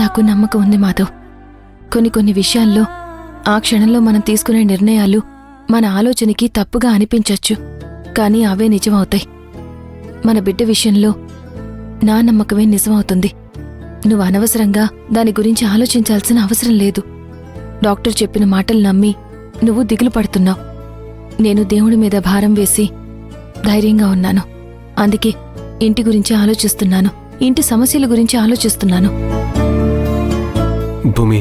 నాకు నమ్మకం ఉంది మాధవ్. కొన్ని విషయాల్లో ఆ క్షణంలో మనం తీసుకునే నిర్ణయాలు మన ఆలోచనకి తప్పుగా అనిపించొచ్చు, కానీ అవే నిజమవుతాయి. మన బిడ్డ విషయంలో నా నమ్మకమే నిజమవుతుంది. నువ్వు అనవసరంగా దాని గురించి ఆలోచించాల్సిన అవసరం లేదు. డాక్టర్ చెప్పిన మాటలు నమ్మి నువ్వు దిగులు పడుతున్నావు. నేను దేవుడి మీద భారం వేసి ధైర్యంగా ఉన్నాను. అందుకే ఇంటి గురించి ఆలోచిస్తున్నాను, ఇంటి సమస్యల గురించి ఆలోచిస్తున్నాను. భూమి,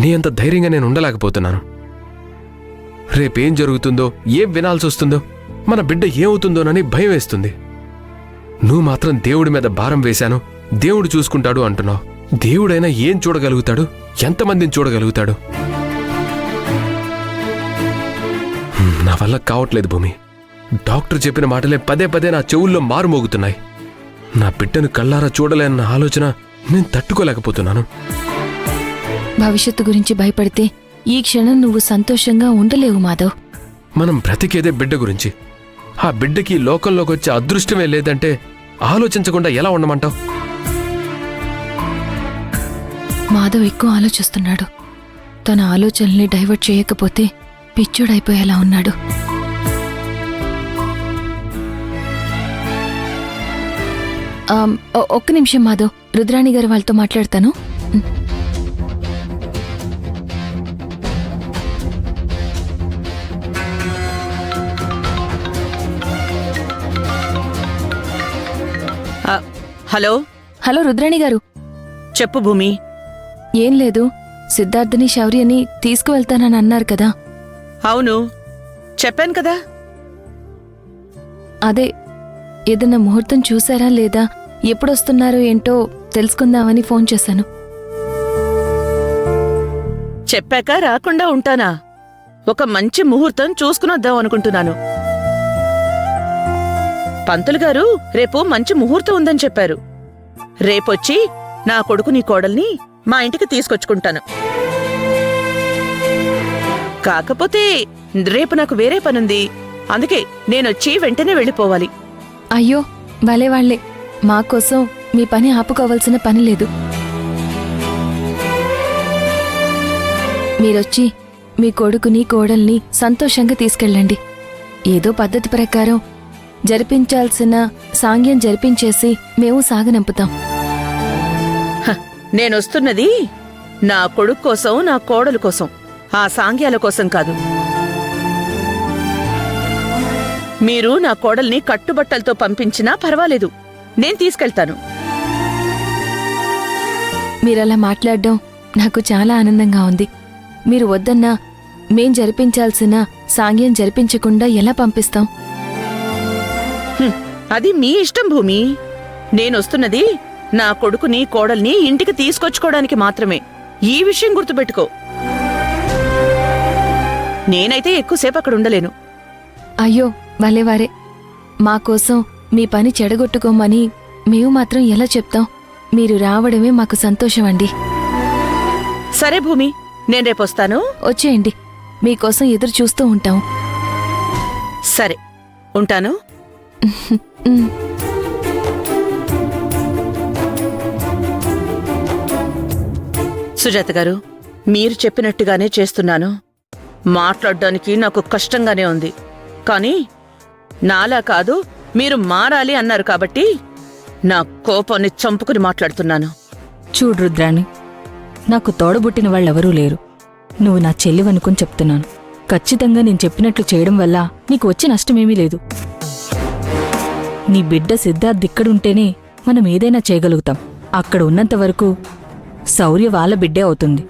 నీ అంత ధైర్యంగా నేను ఉండలేకపోతున్నాను. రేపేం జరుగుతుందో, ఏం వినాల్సి వస్తుందో, మన బిడ్డ ఏమవుతుందోనని భయం వేస్తుంది. నువ్వు మాత్రం దేవుడి మీద భారం వేశాను, దేవుడు చూసుకుంటాడు అంటున్నావు. దేవుడైనా ఏం చూడగలుగుతాడు? ఎంతమందిని చూడగలుగుతాడు? నా వల్ల కావట్లేదు భూమి. డాక్టర్ చెప్పిన మాటలే పదే నా చెవుల్లో మారుమోగుతున్నాయి. నా బిడ్డను కళ్ళారా చూడలేన్న ఆలోచన నేను తట్టుకోలేకపోతున్నాను. భవిష్యత్తు గురించి భయపడితే ఈ క్షణం నువ్వు సంతోషంగా ఉండలేవు మాధవ్. మనం బ్రతికేదే బిడ్డ గురించి. ఆ బిడ్డకి లోకంలోకి వచ్చే అదృష్టమే లేదంటే ఆలోచించకుండా ఎలా ఉండమంటావు? మాధవ్ ఎక్కువ ఆలోచిస్తున్నాడు. తన ఆలోచనల్ని డైవర్ట్ చేయకపోతే పిచ్చోడైపోయేలా ఉన్నాడు. ఒక్క నిమిషం మాధవ్, రుద్రాణి గారు వాళ్ళతో మాట్లాడతాను. హలో హలో రుద్రాణి గారు. చెప్పు భూమి. ఏం లేదు, సిద్ధార్థని శౌర్యని తీసుకువెళ్తానని అన్నారు కదా. అవును, చెప్పాను కదా. అదే, ఏదన్నా ముహూర్తం చూసారా లేదా, ఎప్పుడొస్తున్నారో ఏంటో తెలుసుకుందామని ఫోన్ చేశాను. చెప్పాక రాకుండా ఉంటానా? ఒక మంచి ముహూర్తం చూసుకునొద్దాం అనుకుంటున్నాను. పంతులు గారు రేపు మంచి ముహూర్తం ఉందని చెప్పారు. రేపొచ్చి నా కొడుకు నీ కోడల్ని మా ఇంటికి తీసుకొచ్చుకుంటాను. కాకపోతే రేపు నాకు వేరే పనుంది, అందుకే నేనొచ్చి వెంటనే వెళ్ళిపోవాలి. అయ్యో భలేవాళ్లే, మాకోసం మీ పని ఆపుకోవాల్సిన పని లేదు. మీరొచ్చి మీ కొడుకుని కోడల్ని సంతోషంగా తీసుకెళ్ళండి. ఏదో పద్ధతి ప్రకారం జరిపించాల్సిన సాంగ్యం జరిపించేసి మేము సాగనంపుతాం. నేనొస్తున్నది నా కొడుకు కోసం, నా కోడలు కోసం, ఆ సాంగ్యాల కోసం కాదు. మీరు నా కోడల్ని కట్టుబట్టలతో పంపించినా పర్వాలేదు, నేను తీసుకెళ్తాను. మీరలా మాట్లాడడం నాకు చాలా ఆనందంగా ఉంది. మీరు వద్దన్నా మేం జరిపించాల్సిన సాంగ్యం జరిపించకుండా ఎలా పంపిస్తాం? అది మీ ఇష్టం భూమి. నేనొస్తున్నది నా కొడుకుని కోడల్ని ఇంటికి తీసుకొచ్చుకోవడానికి మాత్రమే. ఈ విషయం గుర్తుపెట్టుకో. నేనైతే ఎక్కువసేపు అక్కడ ఉండలేను. అయ్యో భలేవారే, మాకోసం మీ పని చెడగొట్టుకోమని మేము మాత్రం ఎలా చెప్తాం? మీరు రావడమే మాకు సంతోషమండి. సరే భూమి, నేను రేపొస్తాను. వచ్చేయండి, మీకోసం ఎదురు చూస్తూ ఉంటాం. సరే, ఉంటాను. సుజాత గారు, మీరు చెప్పినట్టుగానే చేస్తున్నాను. మాట్లాడడానికి నాకు కష్టంగానే ఉంది, కానీ నాలా కాదు, మీరు మారాలి అన్నారు కాబట్టి నా కోపాన్ని చంపుకుని మాట్లాడుతున్నాను. చూడు రుద్రాణి, నాకు తోడబుట్టిన వాళ్ళెవరూ లేరు. నువ్వు నా చెల్లివనుకుని చెప్తున్నాను. ఖచ్చితంగా నేను చెప్పినట్లు చేయడం వల్ల నీకు వచ్చే నష్టమేమీ లేదు. నీ బిడ్డ సిద్ధార్థ్ ఇక్కడుంటేనే మనం ఏదైనా చేయగలుగుతాం. అక్కడ ఉన్నంతవరకు శౌర్య వాళ్ళ బిడ్డే అవుతుంది.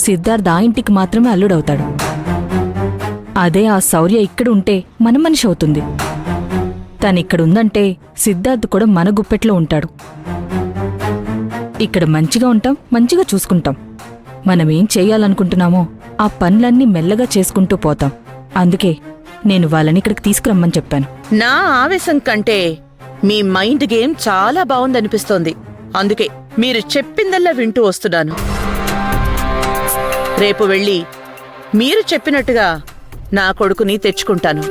సిద్ధార్థ్ ఆ ఇంటికి మాత్రమే అల్లుడవుతాడు. అదే ఆ శౌర్య ఇక్కడ ఉంటే మన మనిషి అవుతుంది. తనిక్కడుందంటే సిద్ధార్థ్ కూడా మన గుప్పెట్లో ఉంటాడు. ఇక్కడ మంచిగా ఉంటాం, మంచిగా చూసుకుంటాం. మనమేం చెయ్యాలనుకుంటున్నామో ఆ పనులన్నీ మెల్లగా చేసుకుంటూ పోతాం. అందుకే నేను వాళ్ళని ఇక్కడికి తీసుకురమ్మని చెప్పాను. నా ఆవేశం కంటే మీ మైండ్ గేమ్ చాలా బావుందనిపిస్తోంది. అందుకే మీరు చెప్పిందల్లా వింటూ వస్తున్నాను. రేపు వెళ్ళి మీరు చెప్పినట్టుగా నా కొడుకుని తెచ్చుకుంటాను.